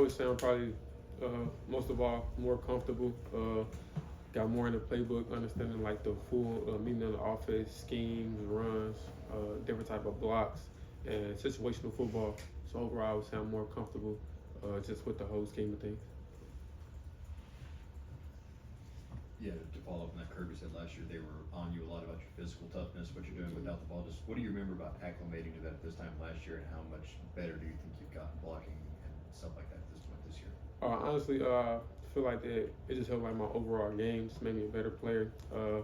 would say I'm probably most of all more comfortable. Got more in the playbook, understanding like the full meaning of the offense, schemes, runs, different type of blocks, and situational football. So overall, I would say I'm more comfortable just with the whole scheme of things. Yeah, to follow up on that, Kirby said last year they were on you a lot about your physical toughness, what you're doing without the ball. Just what do you remember about acclimating to that this time last year, and how much better do you think you've gotten blocking and stuff like that at this point this year? Honestly, I feel like that it just helped like my overall game, just made me a better player. I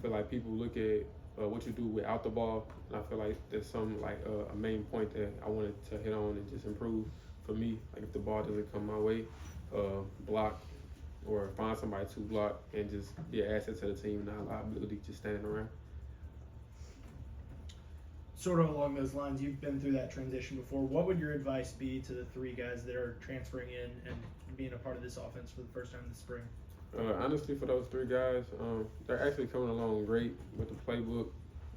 feel like people look at what you do without the ball, and I feel like there's some like a main point that I wanted to hit on and just improve for me. Like if the ball doesn't come my way, block or find somebody to block and just be an asset to the team, not a liability just standing around. Sort of along those lines, you've been through that transition before. What would your advice be to the three guys that are transferring in and being a part of this offense for the first time this spring? Honestly, for those three guys, they're actually coming along great with the playbook.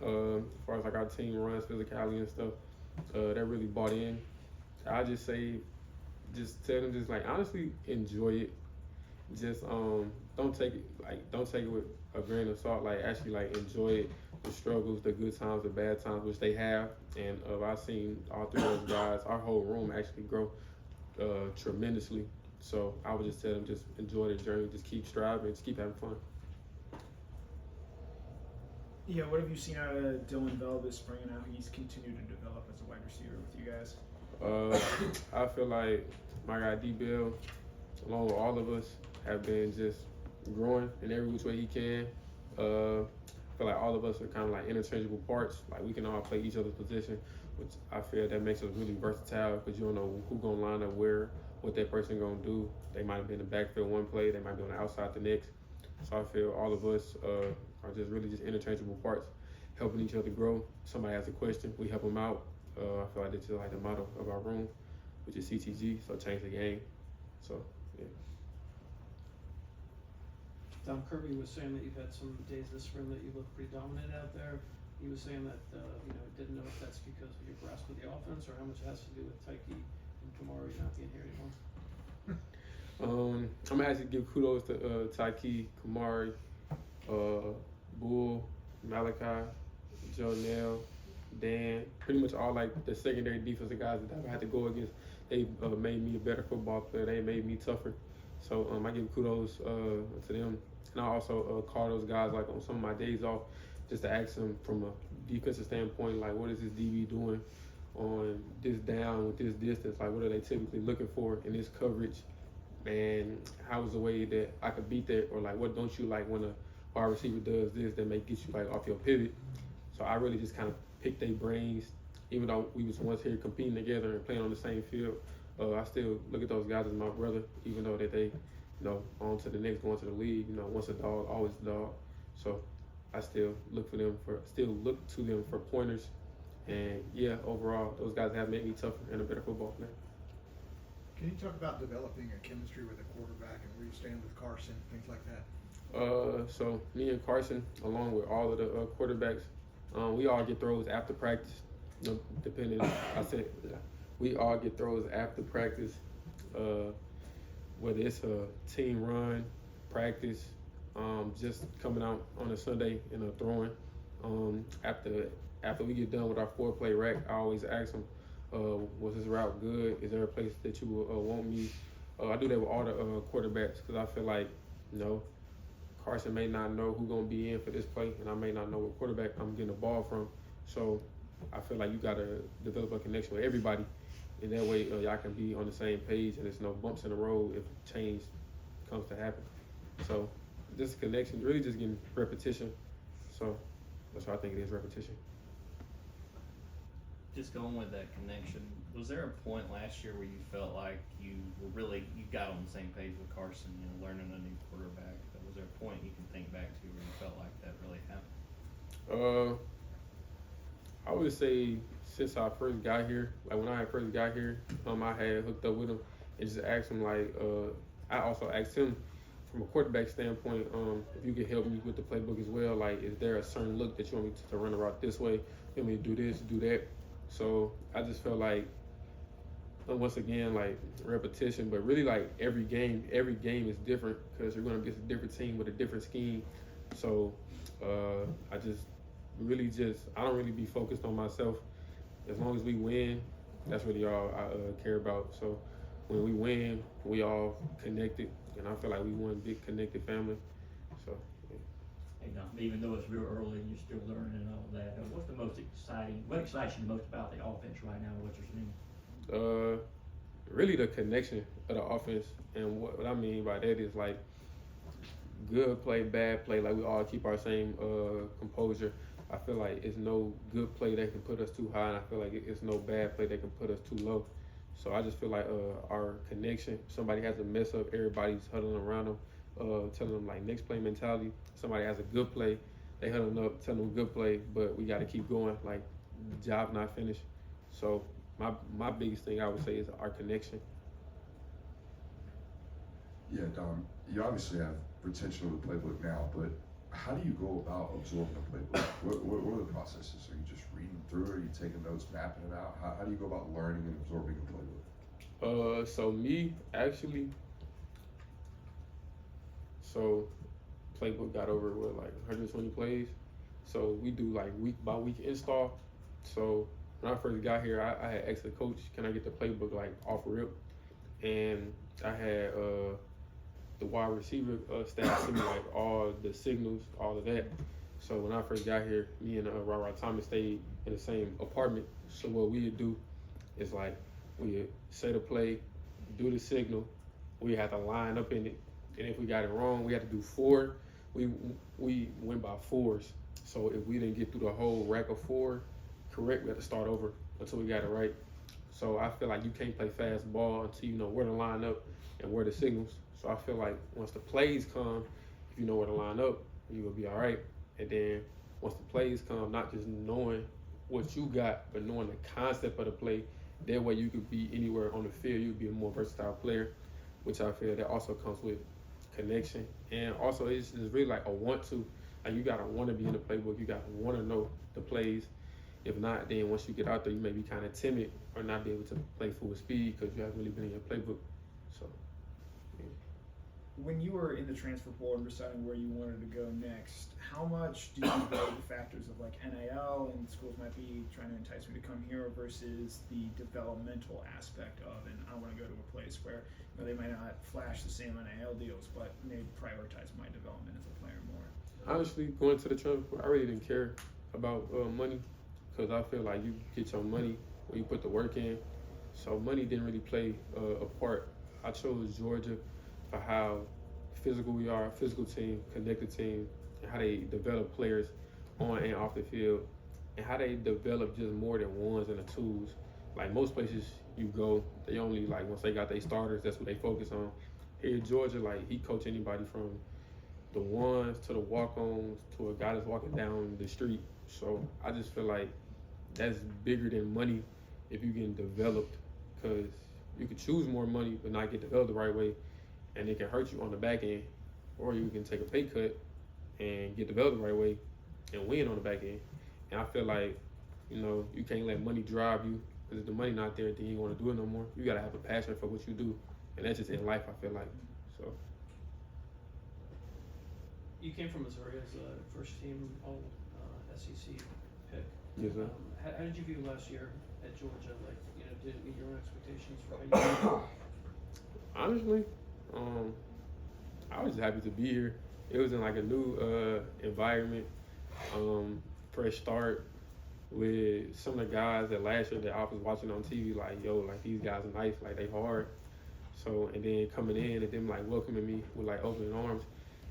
As far as like our team runs, physicality and stuff, they're really bought in. I just say, just tell them, just like honestly enjoy it. Just don't take it with a grain of salt. Like actually like enjoy it, the struggles, the good times, the bad times, which they have. And I've seen all three of those guys, our whole room actually grow tremendously. So I would just tell them just enjoy the journey, just keep striving, just keep having fun. Yeah, what have you seen out of Dylan Bell this spring and how he's continued to develop as a wide receiver with you guys? I feel like my guy D Bill, along with all of us, have been just growing in every which way he can. I feel like all of us are kind of like interchangeable parts. Like we can all play each other's position, which I feel that makes us really versatile because you don't know who gonna line up where, what that person gonna do. They might be in the backfield one play, they might be on the outside the next. So I feel all of us are just really just interchangeable parts, helping each other grow. Somebody has a question, we help them out. I feel like that's just like the motto of our room, which is CTG, so change the game. So yeah. Tom Kirby was saying that you've had some days this spring that you look pretty dominant out there. He was saying that didn't know if that's because of your grasp of the offense or how much it has to do with Tyke and Kamari not being here anymore. I'm gonna actually give kudos to Tyke, Kamari, Bull, Malachi, Jonell, Dan, pretty much all like the secondary defensive guys that I've had to go against. They made me a better football player. They made me tougher. So I give kudos to them. And I also call those guys like on some of my days off just to ask them from a defensive standpoint, like what is this DB doing on this down with this distance? Like what are they typically looking for in this coverage? And how is the way that I could beat that? Or like what don't you like when a wide receiver does this that may get you like off your pivot? So I really just kind of picked their brains, even though we was once here competing together and playing on the same field. I still look at those guys as my brother, even though that they, on to the next, going to the league. Once a dog, always a dog. So I still look to them for pointers. And yeah, overall, those guys have made me tougher and a better football player. Can you talk about developing a chemistry with a quarterback and where you stand with Carson, things like that? So me and Carson, along with all of the quarterbacks, we all get throws after practice. Depending, we all get throws after practice, whether it's a team run, practice, just coming out on a Sunday and throwing. After we get done with our 4-play rack, I always ask them, was this route good? Is there a place that you want me? I do that with all the quarterbacks because I feel like, Carson may not know who's going to be in for this play, and I may not know what quarterback I'm getting the ball from. So I feel like you got to develop a connection with everybody. And that way y'all can be on the same page and there's no bumps in the road if change comes to happen. So this connection, really just getting repetition. So that's why I think it is repetition. Just going with that connection, was there a point last year where you felt like you got on the same page with Carson, learning a new quarterback? Was there a point you can think back to where you felt like that really happened? I would say since I first got here, like when I first got here, I had hooked up with him and just asked him I also asked him from a quarterback standpoint, if you could help me with the playbook as well, like is there a certain look that you want me to run the route this way, you want me to do this, do that? So I just felt like once again, like repetition, but really like every game is different because you're going to get a different team with a different scheme. So I just really I don't really be focused on myself. As long as we win, that's really all I care about. So when we win, we all connected, and I feel like we one big connected family. So. Yeah. Hey, Dom, even though it's real early and you're still learning and all that, what's the most exciting, what excites you the most about the offense right now? What's your name? Really the connection of the offense, and what I mean by that is like good play, bad play. Like we all keep our same composure. I feel like it's no good play that can put us too high, and I feel like it's no bad play that can put us too low. So I just feel like our connection. Somebody has a mess up, everybody's huddling around them, telling them like next play mentality. Somebody has a good play, they huddling up, telling them good play, but we got to keep going. Like the job not finished. So my biggest thing I would say is our connection. Yeah, Dom, you obviously have retention of the playbook now, but how do you go about absorbing the playbook? What are the processes? Are you just reading through it? Are you taking notes, mapping it out? How do you go about learning and absorbing the playbook? So me actually, so playbook got over with like 120 plays. So we do like week by week install. So when I first got here, I had asked the coach, can I get the playbook like off rip? And I had the wide receiver staff send me like all the signals, all of that. So when I first got here, me and Rod Thomas stayed in the same apartment. So what we would do is like we would say the play, do the signal, we had to line up in it, and if we got it wrong, we had to do 4. We went by 4s. So if we didn't get through the whole rack of 4 correct, we had to start over until we got it right. So I feel like you can't play fast ball until you know where to line up and where the signals. So I feel like once the plays come, if you know where to line up, you will be all right. And then once the plays come, not just knowing what you got, but knowing the concept of the play, that way you could be anywhere on the field. You could be a more versatile player, which I feel that also comes with connection. And also it's just really like a want to. Like you gotta want to be in the playbook. You gotta want to know the plays. If not, then once you get out there, you may be kind of timid or not be able to play full speed because you haven't really been in your playbook. So. When you were in the transfer portal and deciding where you wanted to go next, how much do you weigh the factors of like NIL and schools might be trying to entice me to come here versus the developmental aspect of, and I want to go to a place where they might not flash the same NIL deals, but may prioritize my development as a player more? Honestly, going to the transfer portal, I really didn't care about money because I feel like you get your money when you put the work in. So money didn't really play a part. I chose Georgia for how physical we are, physical team, connected team, and how they develop players on and off the field, and how they develop just more than ones and the twos. Like most places you go, they only like once they got their starters, that's what they focus on. Here in Georgia, like he coach anybody from the ones to the walk-ons to a guy that's walking down the street. So I just feel like that's bigger than money if you're getting developed, because you could choose more money but not get developed the right way, and it can hurt you on the back end, or you can take a pay cut and get developed the right way and win on the back end. And I feel like, you can't let money drive you, because if the money not there, then you don't want to do it no more. You got to have a passion for what you do, and that's just in life, I feel like. So. You came from Missouri as a first team all SEC pick. Yes, sir. How did you view last year at Georgia? Like, did it meet your own expectations for how you Honestly, I was just happy to be here. It was in like a new environment, fresh start with some of the guys that last year that I was watching on TV, like, yo, like these guys are nice, like they hard. So, and then coming in and them like welcoming me with like open arms,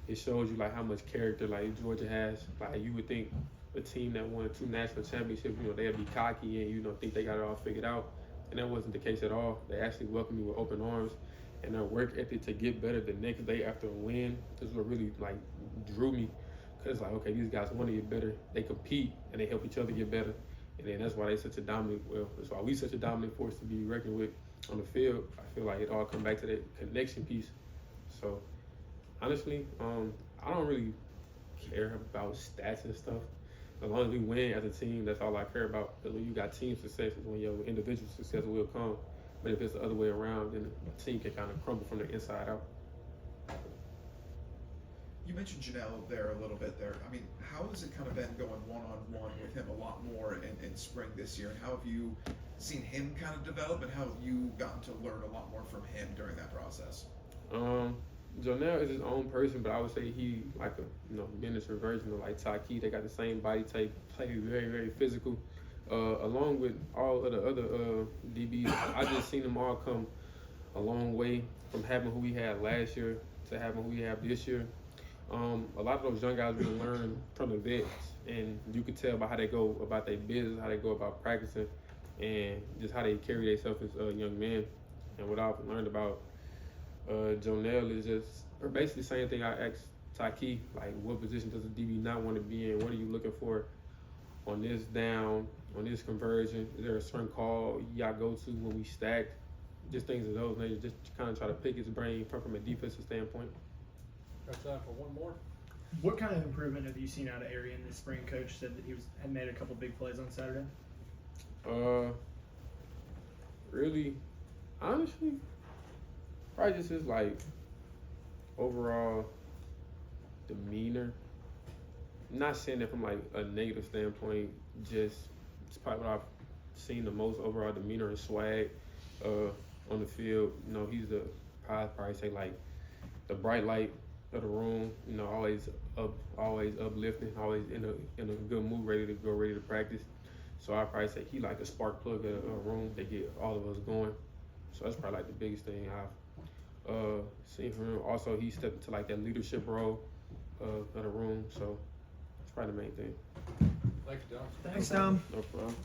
it shows you like how much character like Georgia has. Like you would think a team that won 2 national championships, they'd be cocky and think they got it all figured out. And that wasn't the case at all. They actually welcomed me with open arms, and their work ethic to get better the next day after a win is what really like drew me. Cause like, okay, these guys want to get better. They compete and they help each other get better. And then that's why they such a dominant. Well, that's why we such a dominant force to be reckoned with on the field. I feel like it all come back to that connection piece. So honestly, I don't really care about stats and stuff. As long as we win as a team, that's all I care about. Because when you got team success is when your individual success will come. But if it's the other way around, then the team can kind of crumble from the inside out. You mentioned Janelle there a little bit there. I mean, how has it kind of been going one-on-one with him a lot more in spring this year? And how have you seen him kind of develop, and how have you gotten to learn a lot more from him during that process? Jonell is his own person, but I would say he like a miniature version of like Taki. They got the same body type, play very, very physical. Along with all of the other DBs, I just seen them all come a long way from having who we had last year to having who we have this year. A lot of those young guys really learn from the vets, and you could tell by how they go about their business, how they go about practicing, and just how they carry themselves as young men. And what I've learned about Jonell is just basically the same thing I asked Taki, like what position does a DB not want to be in? What are you looking for on this down, on this conversion? Is there a certain call y'all go to when we stack? Just things of those nature, just to kind of try to pick his brain from a defensive standpoint. Got time for one more? What kind of improvement have you seen out of Arian this spring? Coach said that he had made a couple big plays on Saturday. Really, honestly, probably just his like overall demeanor. Not saying that from like a negative standpoint, just it's probably what I've seen the most overall demeanor and swag on the field. You know, he's the probably say like the bright light of the room. You know, always uplifting, always in a good mood, ready to practice. So I probably say he like the spark plug of a room that get all of us going. So that's probably like the biggest thing I've seen from him. Also, he stepped into like that leadership role of the room. So that's probably the main thing. Thanks, Dom. Thanks, Dom. No problem.